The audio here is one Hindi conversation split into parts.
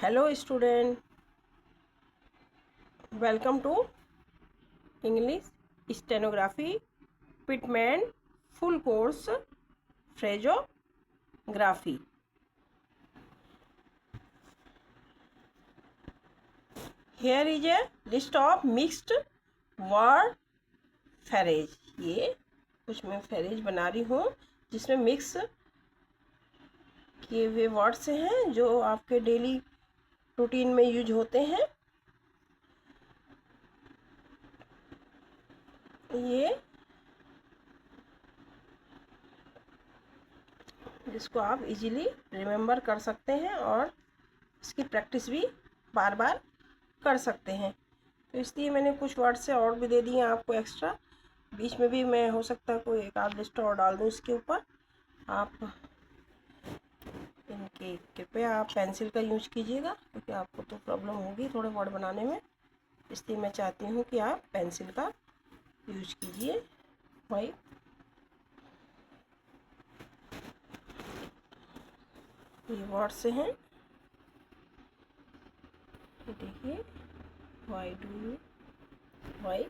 Hello student, welcome to English stenography Pitman full course phraseography. Here is a list of mixed word phrase. ये कुछ मैं फ्रेज बना रही हूँ जिसमें मिक्स किए हुए वर्ड्स हैं जो आपके डेली रूटीन में यूज होते हैं। ये जिसको आप इजीली रिमेम्बर कर सकते हैं और इसकी प्रैक्टिस भी बार बार कर सकते हैं। तो इसलिए मैंने कुछ वर्ड से और भी दे दिए आपको एक्स्ट्रा। बीच में भी मैं हो सकता है कोई एक आध लिस्ट और डाल दूँ इसके ऊपर। आप इनके कृपया आप पेंसिल का यूज कीजिएगा क्योंकि आपको तो प्रॉब्लम होगी थोड़े वर्ड बनाने में, इसलिए मैं चाहती हूँ कि आप पेंसिल का यूज कीजिए। भाई ये वर्ड से हैं, देखिए why do you, why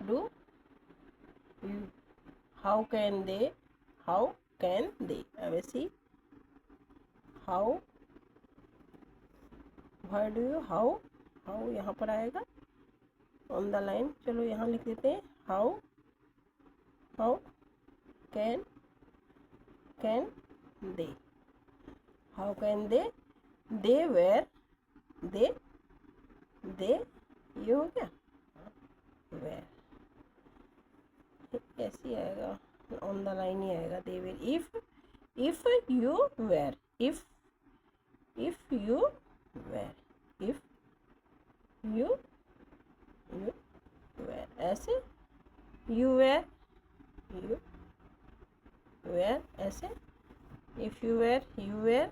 do you, how can they, how can they. वैसे how, why do you, how, how यहाँ पर आएगा ऑन द लाइन। चलो यहाँ लिख देते हैं how, how can they, how can they were, they ये हो गया वेयर, ऐसे आएगा ऑन द लाइन ही आएगा they were. If you were, if you were, if you were, ऐसे यू वेयर, यू वेयर ऐसे, if you were, you were,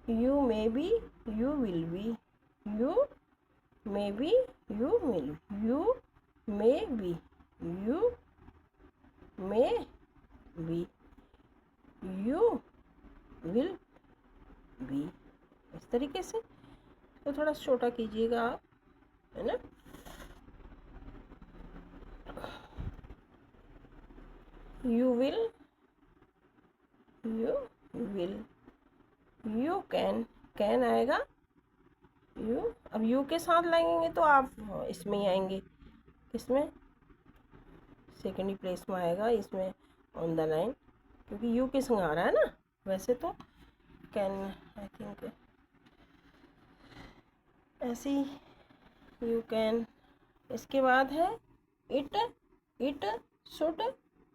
you may be, you will be, you may be, you will, you may be, you may be, you will be। इस तरीके से तो थोड़ा छोटा कीजिएगा आप, है ना। you will, you can आएगा यू। अब यू के साथ लगेंगे तो आप इसमें ही आएंगे, इसमें सेकेंडरी प्लेस में आएगा इसमें ऑन द लाइन, क्योंकि यू के संग आ रहा है ना। वैसे तो कैन आई थिंक ऐसे यू कैन। इसके बाद है it, it should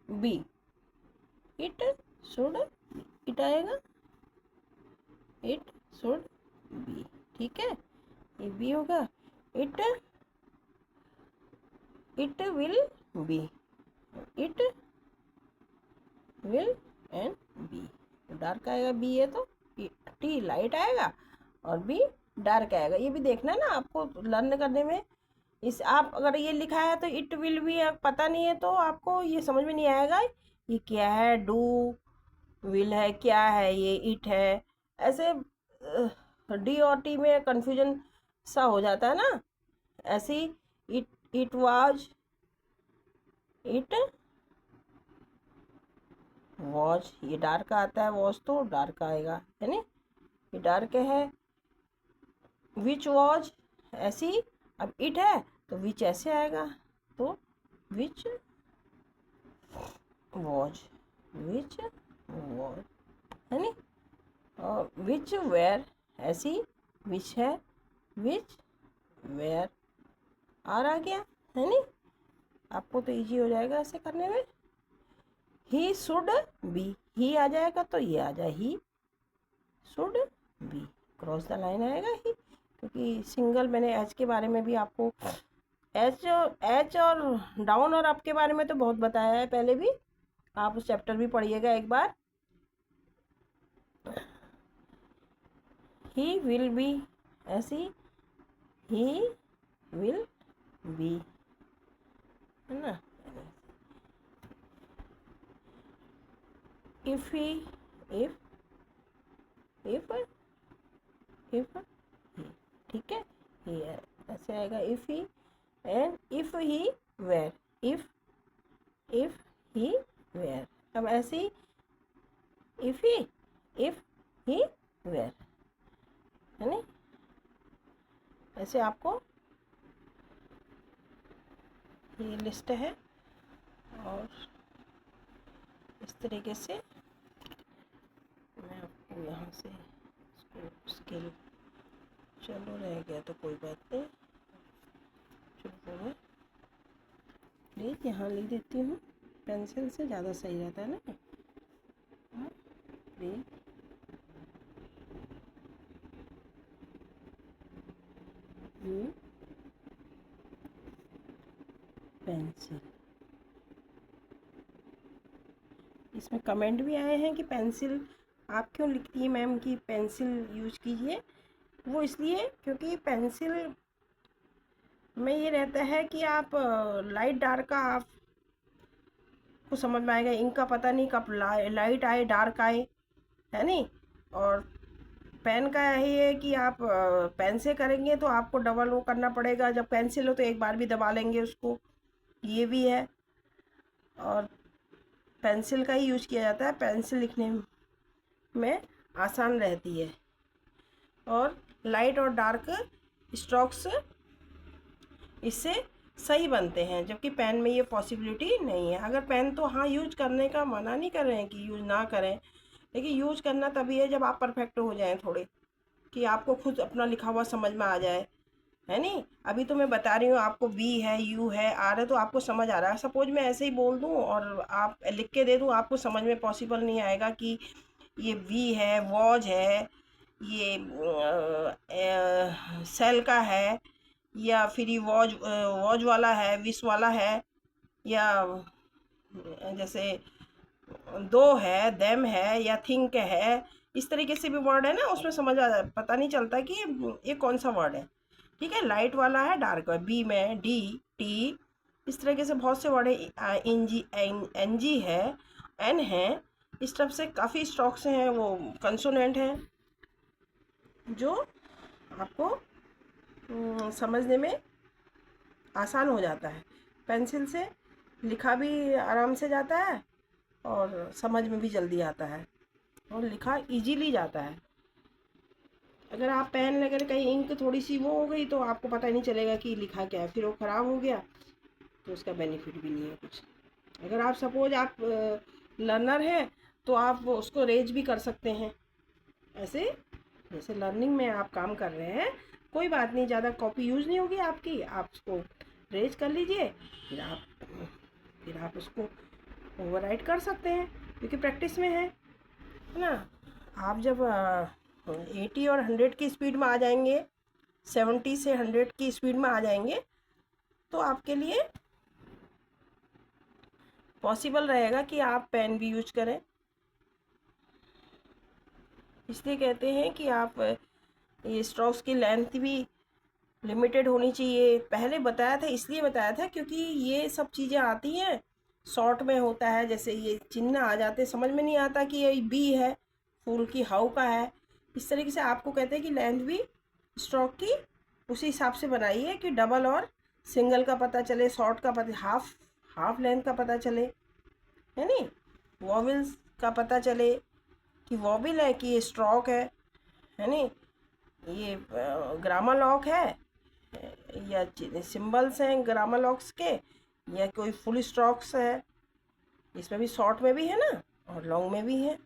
be, it should, it आएगा इट शुड बी, ठीक है। ये बी होगा it, it will be, it will and be. Dark आएगा बी है तो टी लाइट आएगा और बी डार्क आएगा। ये भी देखना है ना आपको लर्न करने में। इस आप अगर ये लिखा है तो इट विल भी पता नहीं है तो आपको ये समझ में नहीं आएगा ये क्या है, डू विल है, क्या है ये, इट है। ऐसे डी और टी में कंफ्यूजन सा हो जाता है ना। ऐसे ही इट वाज, इट वॉच, ये डार्क आता है, वॉच तो डार्क आएगा है ना, ये डार्क है। विच वॉच ऐसी, अब इट है तो विच ऐसे आएगा, तो विच वॉच, विच वॉच है नी। और विच वेयर ऐसी, विच है, विच वेयर आर आ गया है नी। आपको तो इजी हो जाएगा ऐसे करने में। ही शुड बी, ही आ जाएगा तो ये आ जाए he should be, cross the line आएगा ही, क्योंकि सिंगल मैंने एच के बारे में भी आपको एच और डाउन और अप के बारे में तो बहुत बताया है पहले भी, आप उस चैप्टर भी पढ़िएगा एक बार। ही विल बी ऐसी, ही विल बी है ना। If he if if if he, ठीक है, ही है, ऐसे आएगा if he. And if he were, if he were. अब ऐसे ही इफ ही वेर, है ना, ऐसे आपको ये लिस्ट है। और इस तरीके से मैं आपको यहाँ से इसको स्केल, चलो रह गया तो कोई बात नहीं, चलो मैं प्लीज़ यहाँ लिख देती हूँ, पेंसिल से ज़्यादा सही रहता है ना। प्लीज़ पेंसिल, इसमें कमेंट भी आए हैं कि पेंसिल आप क्यों लिखती है मैम कि पेंसिल यूज कीजिए। वो इसलिए क्योंकि पेंसिल में ये रहता है कि आप लाइट डार्क का आपको समझ में आएगा, इंक का पता नहीं कब लाइट आए डार्क आए, है नहीं। और पेन का यही है कि आप पेन से करेंगे तो आपको डबल वो करना पड़ेगा, जब पेंसिल हो तो एक बार भी दबा लेंगे उसको, ये भी है। और पेंसिल का ही यूज किया जाता है, पेंसिल लिखने में आसान रहती है। और लाइट और डार्क स्ट्रोक्स इससे सही बनते हैं, जबकि पेन में ये पॉसिबिलिटी नहीं है। अगर पेन तो हाँ यूज करने का मना नहीं कर रहे हैं कि यूज ना करें, लेकिन यूज करना तभी है जब आप परफेक्ट हो जाएं थोड़े, कि आपको खुद अपना लिखा हुआ समझ में आ जाए, है नहीं। अभी तो मैं बता रही हूँ आपको, बी है, यू है, आर है, तो आपको समझ आ रहा है। सपोज मैं ऐसे ही बोल दूँ और आप लिख के दे दूँ, आपको समझ में पॉसिबल नहीं आएगा कि ये वी है, वॉज है, ये सेल का है, या फिर ये वॉज वाला है, विस वाला है, या जैसे दो है, देम है, या थिंक है। इस तरीके से भी वर्ड है ना, उसमें समझ आ पता नहीं चलता कि ये कौन सा वर्ड है। ठीक है, लाइट वाला है, डार्क है, बी में डी, टी, इस तरीके से बहुत से वर्ड है। एन जी, एन जी है, एन है, इस तरफ से काफ़ी स्ट्रोक्स हैं, वो कंसोनेंट हैं जो आपको समझने में आसान हो जाता है। पेंसिल से लिखा भी आराम से जाता है और समझ में भी जल्दी आता है और लिखा इजीली जाता है। अगर आप पेन लेकर कहीं इंक थोड़ी सी वो हो गई तो आपको पता ही नहीं चलेगा कि लिखा क्या है, फिर वो ख़राब हो गया तो उसका बेनिफिट भी नहीं है कुछ। अगर आप सपोज आप लर्नर हैं तो आप उसको रेज भी कर सकते हैं, ऐसे जैसे लर्निंग में आप काम कर रहे हैं, कोई बात नहीं, ज़्यादा कॉपी यूज़ नहीं होगी आपकी, आप उसको रेज कर लीजिए, फिर आप उसको ओवरराइट कर सकते हैं, क्योंकि प्रैक्टिस में है ना। आप जब 80 और 100 की स्पीड में आ जाएंगे, 70 से 100 की स्पीड में आ जाएंगे, तो आपके लिए पॉसिबल रहेगा कि आप पेन भी यूज करें। इसलिए कहते हैं कि आप ये स्ट्रोक्स की लेंथ भी लिमिटेड होनी चाहिए। पहले बताया था, इसलिए बताया था क्योंकि ये सब चीज़ें आती हैं शॉर्ट में होता है, जैसे ये चिन्ह आ जाते समझ में नहीं आता कि ये बी है, फूल की हाउ का है। इस तरीके से आपको कहते हैं कि लेंथ भी स्ट्रोक की उसी हिसाब से बनाइए कि डबल और सिंगल का पता चले, शॉर्ट का पता, हाफ लेंथ का पता चले, है नी। वॉवल्स का पता चले कि वॉवल है कि ये स्ट्रोक है नी। ये ग्रामर लॉक है या सिंबल्स हैं ग्रामर लॉक्स के, या कोई फुल स्ट्रोक्स है। इसमें भी शॉर्ट में भी है ना और लॉन्ग में भी है।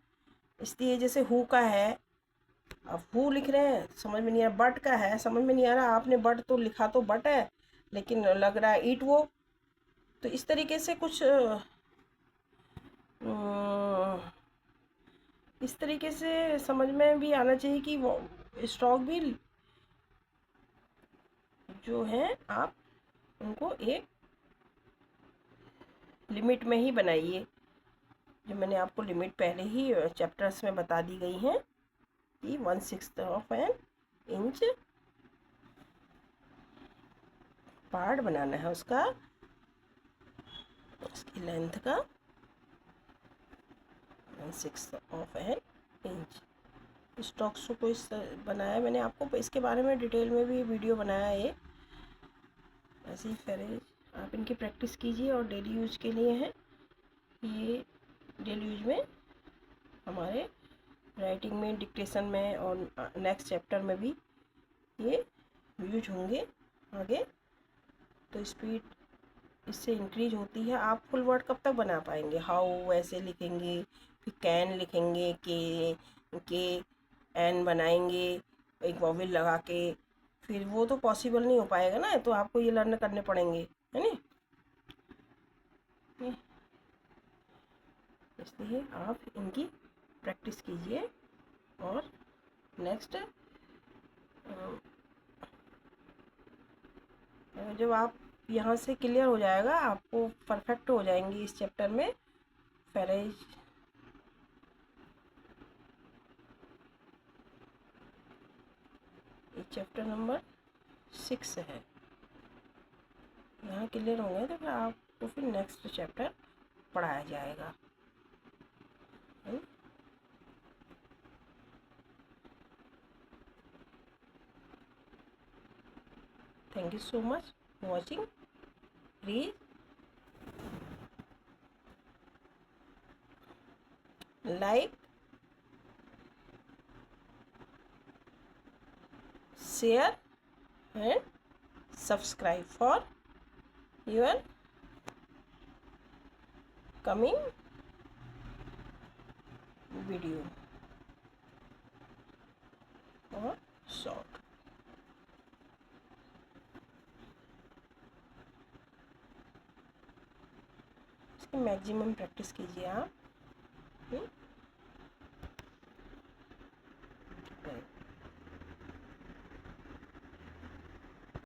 इसलिए जैसे हु का है, अब हु लिख रहे हैं समझ में नहीं आ रहा, बट का है समझ में नहीं आ रहा, आपने बट तो लिखा तो बट है लेकिन लग रहा है ईट वो। तो इस तरीके से कुछ इस तरीके से समझ में भी आना चाहिए कि वो स्ट्रोक भी जो है आप उनको एक लिमिट में ही बनाइए, जो मैंने आपको लिमिट पहले ही चैप्टर्स में बता दी गई हैं कि 1/6 ऑफ एन इंच पार्ट बनाना है उसका, उसकी लेंथ का 1/6 ऑफ एन इंच। स्टॉक्स को इस बनाया मैंने, आपको इसके बारे में डिटेल में भी वीडियो बनाया है। ऐसे ही फेरेज आप इनकी प्रैक्टिस कीजिए और डेली यूज के लिए हैं ये। डेली यूज में हमारे राइटिंग में, डिक्टेशन में और नेक्स्ट चैप्टर में भी ये यूज होंगे आगे। तो स्पीड इससे इंक्रीज होती है। आप फुल वर्ड कब तक बना पाएंगे? हाउ ऐसे लिखेंगे, फिर कैन लिखेंगे, के एन बनाएंगे एक वॉवेल लगा के, फिर वो तो पॉसिबल नहीं हो पाएगा ना। तो आपको ये लर्न करने पड़ेंगे, है ना। इसलिए आप इनकी प्रैक्टिस कीजिए और नेक्स्ट जब आप यहाँ से क्लियर हो जाएगा, आपको परफेक्ट हो जाएंगी इस चैप्टर में। फेरेज चैप्टर नंबर 6 है। यहाँ क्लियर होंगे तो फिर आपको फिर नेक्स्ट चैप्टर पढ़ाया जाएगा। Thank you so much for watching. Please like, share and subscribe for your coming video or short। इसकी मैक्सिमम प्रैक्टिस कीजिए आप।